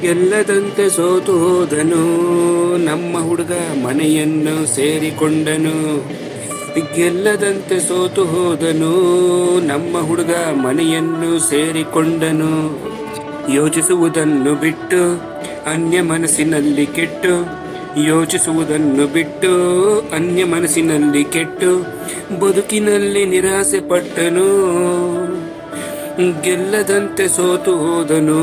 ಗೆಲ್ಲದಂತೆ ಸೋತು ಹೋದನು ನಮ್ಮ ಹುಡುಗ ಮನೆಯನ್ನು ಸೇರಿಕೊಂಡನು. ಗೆಲ್ಲದಂತೆ ಸೋತು ಹೋದನು ನಮ್ಮ ಹುಡುಗ ಮನೆಯನ್ನು ಸೇರಿಕೊಂಡನು. ಯೋಚಿಸುವುದನ್ನು ಬಿಟ್ಟು ಅನ್ಯ ಮನಸ್ಸಿನಲ್ಲಿ ಕೆಟ್ಟು, ಯೋಚಿಸುವುದನ್ನು ಬಿಟ್ಟು ಅನ್ಯ ಮನಸ್ಸಿನಲ್ಲಿ ಕೆಟ್ಟು ಬದುಕಿನಲ್ಲಿ ನಿರಾಸೆ ಪಟ್ಟನು. ಗೆಲ್ಲದಂತೆ ಸೋತು ಹೋದನು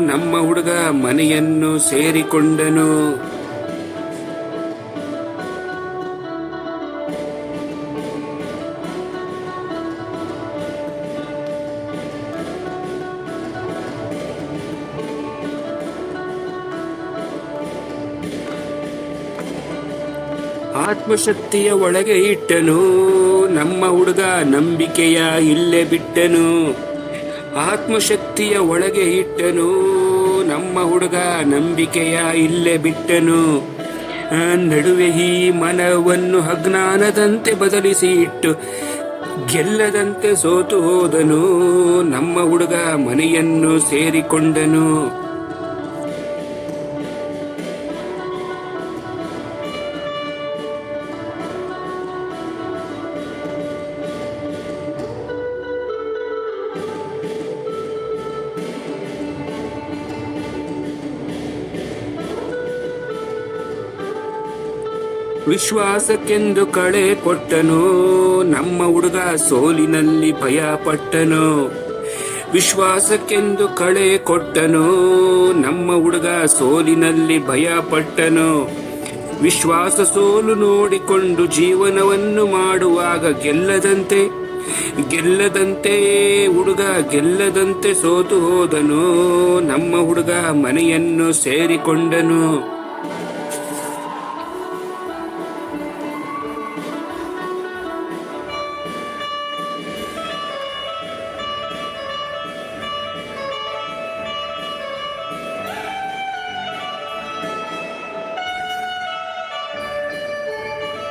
ನಮ್ಮ ಹುಡುಗ ಮನೆಯನ್ನು ಸೇರಿಕೊಂಡನು. ಆತ್ಮಶಕ್ತಿಯ ಒಳಗೆ ಇಟ್ಟನು ನಮ್ಮ ಹುಡುಗ ನಂಬಿಕೆಯ ಇಲ್ಲೇ ಬಿಟ್ಟನು. ಆತ್ಮಶಕ್ತಿಯ ಒಳಗೆ ಇಟ್ಟನು ನಮ್ಮ ಹುಡುಗ ನಂಬಿಕೆಯ ಇಲ್ಲೇ ಬಿಟ್ಟನು. ನಡುವೆ ಈ ಮನವನ್ನು ಅಜ್ಞಾನದಂತೆ ಬದಲಿಸಿ ಇಟ್ಟು ಗೆಲ್ಲದಂತೆ ಸೋತು ಹೋದನು ನಮ್ಮ ಹುಡುಗ ಮನೆಯನ್ನು ಸೇರಿಕೊಂಡನು. ವಿಶ್ವಾಸಕ್ಕೆಂದು ಕಳೆ ಕೊಟ್ಟನು ನಮ್ಮ ಹುಡುಗ ಸೋಲಿನಲ್ಲಿ ಭಯ ಪಟ್ಟನು. ವಿಶ್ವಾಸಕ್ಕೆಂದು ಕಳೆ ಕೊಟ್ಟನು ನಮ್ಮ ಹುಡುಗ ಸೋಲಿನಲ್ಲಿ ಭಯ ಪಟ್ಟನು. ವಿಶ್ವಾಸ ಸೋಲು ನೋಡಿಕೊಂಡು ಜೀವನವನ್ನು ಮಾಡುವಾಗ ಗೆಲ್ಲದಂತೆ ಹುಡುಗ ಗೆಲ್ಲದಂತೆ ಸೋತು ಹೋದನು ನಮ್ಮ ಹುಡುಗ ಮನೆಯನ್ನು ಸೇರಿಕೊಂಡನು.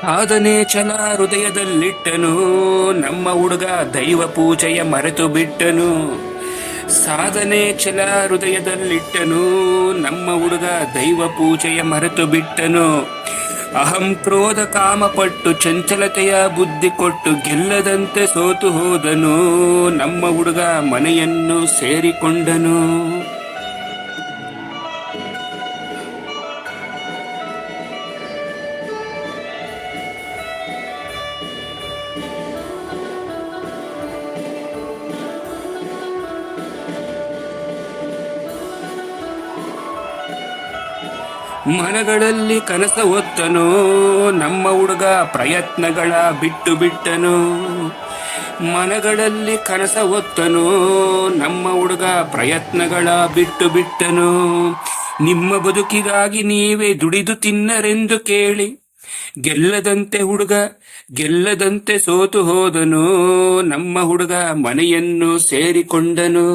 ಸಾಧನೆ ಛಲ ಹೃದಯದಲ್ಲಿಟ್ಟನು ನಮ್ಮ ಹುಡುಗ ದೈವ ಪೂಜೆಯ ಮರೆತು ಬಿಟ್ಟನು. ಸಾಧನೆ ಛಲ ಹೃದಯದಲ್ಲಿಟ್ಟನು ನಮ್ಮ ಹುಡುಗ ದೈವ ಪೂಜೆಯ ಮರೆತು ಬಿಟ್ಟನು. ಅಹಂ ಕ್ರೋಧ ಕಾಮ ಪಟ್ಟು ಚಂಚಲತೆಯ ಬುದ್ಧಿ ಕೊಟ್ಟು ಗೆಲ್ಲದಂತೆ ಸೋತು ಹೋದನು ನಮ್ಮ ಹುಡುಗ ಮನೆಯನ್ನು ಸೇರಿಕೊಂಡನು. ಮನಗಳಲ್ಲಿ ಕನಸ ಹೊತ್ತನು ನಮ್ಮ ಹುಡುಗ ಪ್ರಯತ್ನಗಳ ಬಿಟ್ಟು ಬಿಟ್ಟನು. ಮನಗಳಲ್ಲಿ ಕನಸ ಹೊತ್ತನು ನಮ್ಮ ಹುಡುಗ ಪ್ರಯತ್ನಗಳ ಬಿಟ್ಟು ಬಿಟ್ಟನು. ನಿಮ್ಮ ಬದುಕಿಗಾಗಿ ನೀವೇ ದುಡಿದು ತಿನ್ನರೆಂದು ಕೇಳಿ ಗೆಲ್ಲದಂತೆ ಸೋತು ಹೋದನು ನಮ್ಮ ಹುಡುಗ ಮನೆಯನ್ನು ಸೇರಿಕೊಂಡನು.